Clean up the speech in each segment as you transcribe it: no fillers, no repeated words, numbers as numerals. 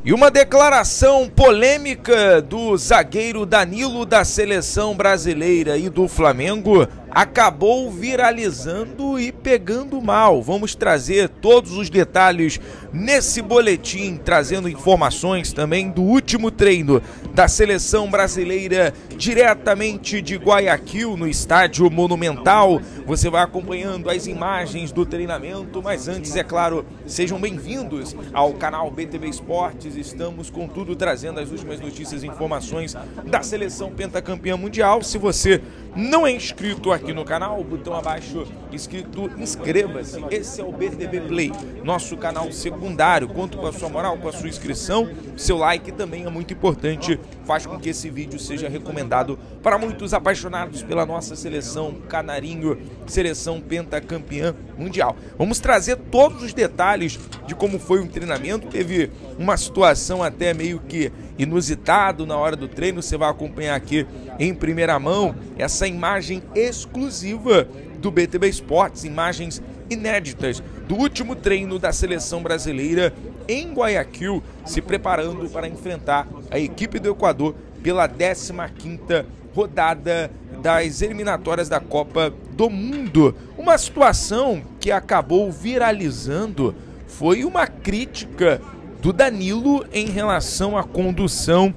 E uma declaração polêmica do zagueiro Danilo da seleção brasileira e do Flamengo acabou viralizando e pegando mal. Vamos trazer todos os detalhes nesse boletim, trazendo informações também do último treino da seleção brasileira diretamente de Guayaquil, no estádio Monumental. Você vai acompanhando as imagens do treinamento, mas antes, é claro, sejam bem-vindos ao canal BTB Esportes. Estamos, contudo, trazendo as últimas notícias e informações da seleção pentacampeã mundial. Se você não é inscrito aqui no canal, o botão abaixo escrito inscreva-se. Esse é o BTB Play, nosso canal secundário. Conto com a sua moral, com a sua inscrição. Seu like também é muito importante, faz com que esse vídeo seja recomendado para muitos apaixonados pela nossa seleção canarinho, seleção pentacampeã mundial. Vamos trazer todos os detalhes de como foi o treinamento. Teve uma situação até meio que inusitado na hora do treino. Você vai acompanhar aqui em primeira mão essa imagem exclusiva do BTB Esportes, imagens inéditas do último treino da seleção brasileira em Guayaquil, se preparando para enfrentar a equipe do Equador pela 15ª rodada das eliminatórias da Copa do Mundo. Uma situação que acabou viralizando foi uma crítica do Danilo em relação à condução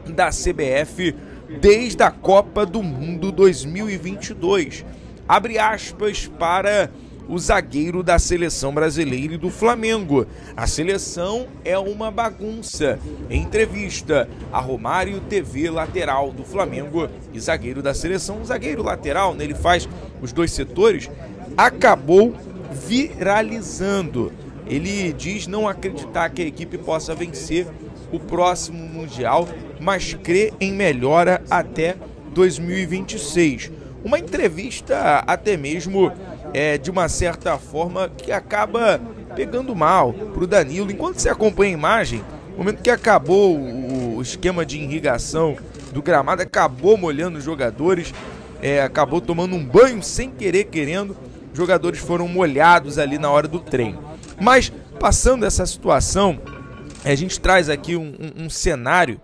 da CBF desde a Copa do Mundo 2022. Abre aspas para o zagueiro da seleção brasileira e do Flamengo: a seleção é uma bagunça. Em entrevista a Romário TV, lateral do Flamengo e zagueiro da seleção, o zagueiro lateral, né, ele faz os dois setores, acabou viralizando. Ele diz não acreditar que a equipe possa vencer o próximo Mundial, mas crê em melhora até 2026. Uma entrevista até mesmo de uma certa forma que acaba pegando mal para o Danilo. Enquanto você acompanha a imagem, no momento que acabou o esquema de irrigação do gramado, acabou molhando os jogadores, acabou tomando um banho sem querer, querendo. Os jogadores foram molhados ali na hora do treino. Mas, passando essa situação, a gente traz aqui um cenário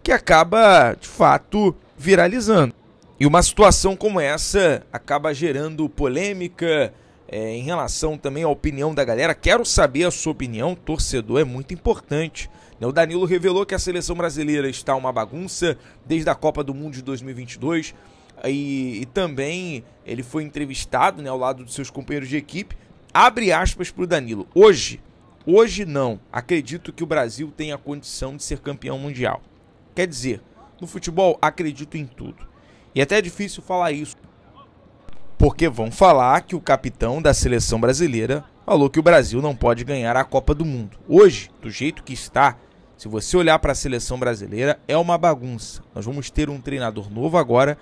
que acaba, de fato, viralizando. E uma situação como essa acaba gerando polêmica em relação também à opinião da galera. Quero saber a sua opinião, torcedor, é muito importante. O Danilo revelou que a seleção brasileira está uma bagunça desde a Copa do Mundo de 2022. E também ele foi entrevistado, né, ao lado dos seus companheiros de equipe. Abre aspas para o Danilo: hoje não, acredito que o Brasil tem a condição de ser campeão mundial. Quer dizer, no futebol acredito em tudo. E até é difícil falar isso, porque vão falar que o capitão da seleção brasileira falou que o Brasil não pode ganhar a Copa do Mundo. Hoje, do jeito que está, se você olhar para a seleção brasileira, é uma bagunça. Nós vamos ter um treinador novo agora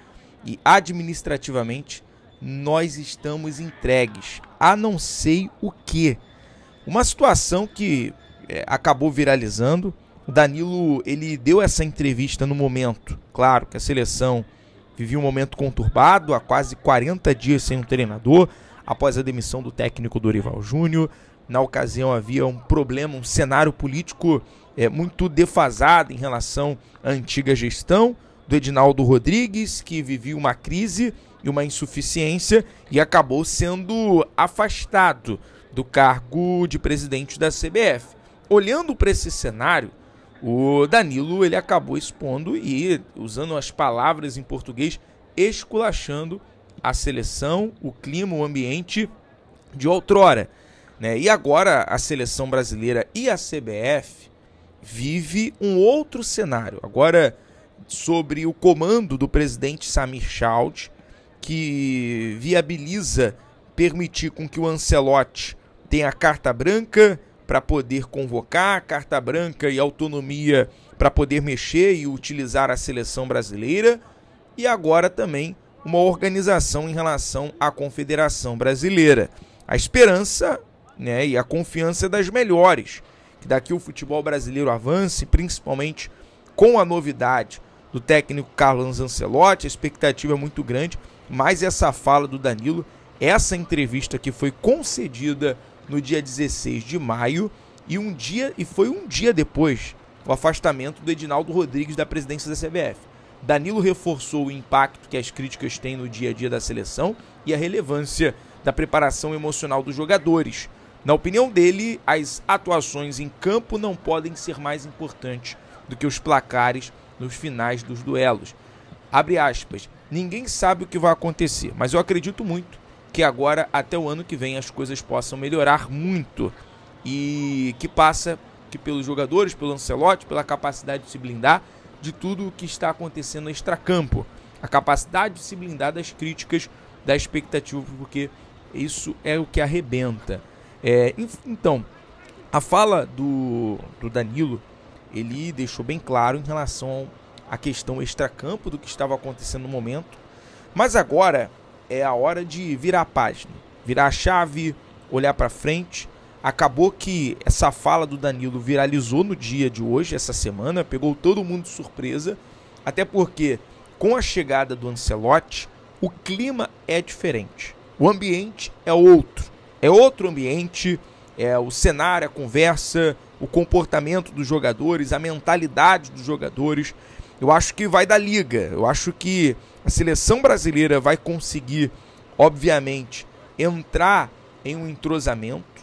e administrativamente nós estamos entregues a não sei o que. Uma situação que acabou viralizando. O Danilo, ele deu essa entrevista no momento, claro, que a seleção vivia um momento conturbado, há quase 40 dias sem um treinador, após a demissão do técnico Dorival Júnior. Na ocasião havia um problema, um cenário político muito defasado em relação à antiga gestão do Edinaldo Rodrigues, que vivia uma crise e uma insuficiência e acabou sendo afastado do cargo de presidente da CBF. Olhando para esse cenário, o Danilo, ele acabou expondo e, usando as palavras em português, esculachando a seleção, o clima, o ambiente de outrora, né? E agora a seleção brasileira e a CBF vive um outro cenário. Agora, sobre o comando do presidente Samir Chald, que viabiliza permitir com que o Ancelotti tenha carta branca para poder convocar, carta branca e autonomia para poder mexer e utilizar a seleção brasileira, e agora também uma organização em relação à Confederação Brasileira. A esperança, né, e a confiança das melhores, que daqui o futebol brasileiro avance, principalmente com a novidade do técnico Carlo Ancelotti. A expectativa é muito grande, mas essa fala do Danilo, essa entrevista que foi concedida no dia 16 de maio, E foi um dia depois o afastamento do Edinaldo Rodrigues da presidência da CBF. Danilo reforçou o impacto que as críticas têm no dia a dia da seleção e a relevância da preparação emocional dos jogadores. Na opinião dele, as atuações em campo não podem ser mais importantes do que os placares nos finais dos duelos. Abre aspas, ninguém sabe o que vai acontecer, mas eu acredito muito que agora, até o ano que vem, as coisas possam melhorar muito. E que passa que pelos jogadores, pelo Ancelotti, pela capacidade de se blindar de tudo o que está acontecendo no extracampo. A capacidade de se blindar das críticas, da expectativa, porque isso é o que arrebenta. Então, a fala do Danilo, ele deixou bem claro em relação à questão extracampo do que estava acontecendo no momento. Mas agora é a hora de virar a página, virar a chave, olhar para frente. Acabou que essa fala do Danilo viralizou no dia de hoje, essa semana, pegou todo mundo de surpresa, até porque com a chegada do Ancelotti, o clima é diferente. O ambiente é outro ambiente, o cenário, a conversa, o comportamento dos jogadores, a mentalidade dos jogadores. Eu acho que vai dar liga, eu acho que a seleção brasileira vai conseguir, obviamente, entrar em um entrosamento,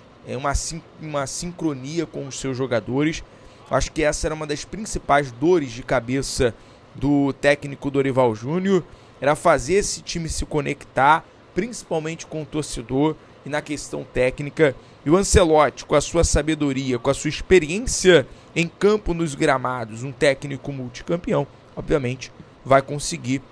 uma sincronia com os seus jogadores. Acho que essa era uma das principais dores de cabeça do técnico Dorival Júnior, era fazer esse time se conectar, principalmente com o torcedor e na questão técnica. E o Ancelotti, com a sua sabedoria, com a sua experiência em campo nos gramados, um técnico multicampeão, obviamente vai conseguir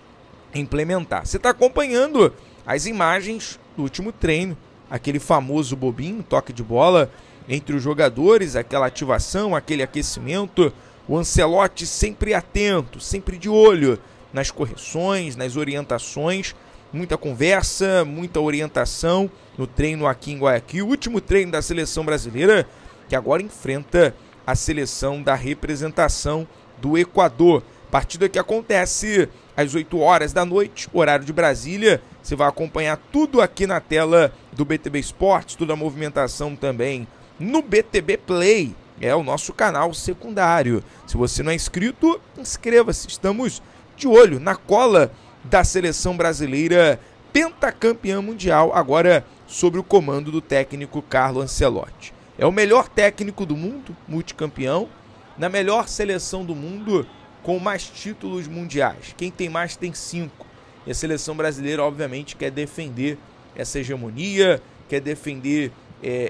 implementar. Você está acompanhando as imagens do último treino, aquele famoso bobinho, toque de bola entre os jogadores, aquela ativação, aquele aquecimento. O Ancelotti sempre atento, sempre de olho nas correções, nas orientações, muita conversa, muita orientação no treino aqui em Guayaquil, o último treino da seleção brasileira, que agora enfrenta a seleção da representação do Equador. Partida que acontece às 8 horas da noite, horário de Brasília. Você vai acompanhar tudo aqui na tela do BTB Esportes, toda a movimentação também no BTB Play, é o nosso canal secundário. Se você não é inscrito, inscreva-se. Estamos de olho na cola da seleção brasileira pentacampeã mundial, agora sob o comando do técnico Carlo Ancelotti. É o melhor técnico do mundo, multicampeão, na melhor seleção do mundo, com mais títulos mundiais. Quem tem mais tem 5. E a seleção brasileira, obviamente, quer defender essa hegemonia, quer defender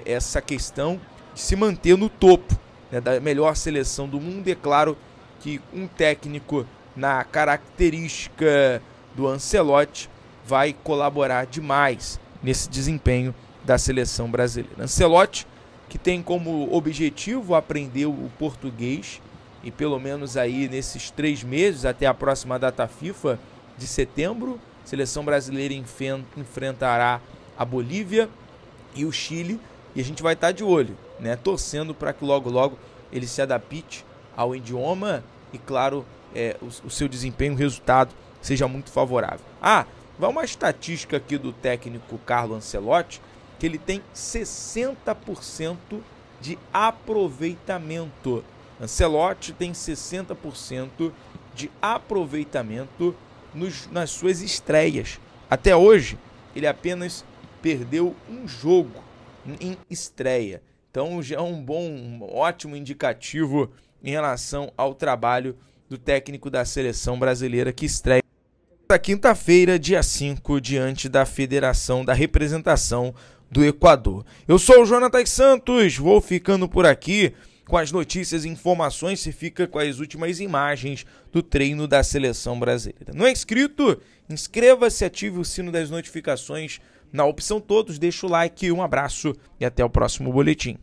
essa questão de se manter no topo, né, da melhor seleção do mundo. E é claro que um técnico na característica do Ancelotti vai colaborar demais nesse desempenho da seleção brasileira. Ancelotti, que tem como objetivo aprender o português, e pelo menos aí nesses 3 meses, até a próxima data FIFA de setembro, a seleção brasileira enfrentará a Bolívia e o Chile, e a gente vai estar de olho, né, torcendo para que logo logo ele se adapte ao idioma e, claro, o seu desempenho, o resultado seja muito favorável. Vai uma estatística aqui do técnico Carlo Ancelotti, que ele tem 60% de aproveitamento. Ancelotti tem 60% de aproveitamento nas suas estreias. Até hoje, ele apenas perdeu um jogo em estreia. Então já é um ótimo indicativo em relação ao trabalho do técnico da seleção brasileira, que estreia na quinta-feira, dia 5, diante da Federação da Representação do Equador. Eu sou o Jonathan Santos, vou ficando por aqui com as notícias e informações. Você fica com as últimas imagens do treino da seleção brasileira. Não é inscrito? Inscreva-se, ative o sino das notificações na opção todos, deixa o like, um abraço e até o próximo boletim.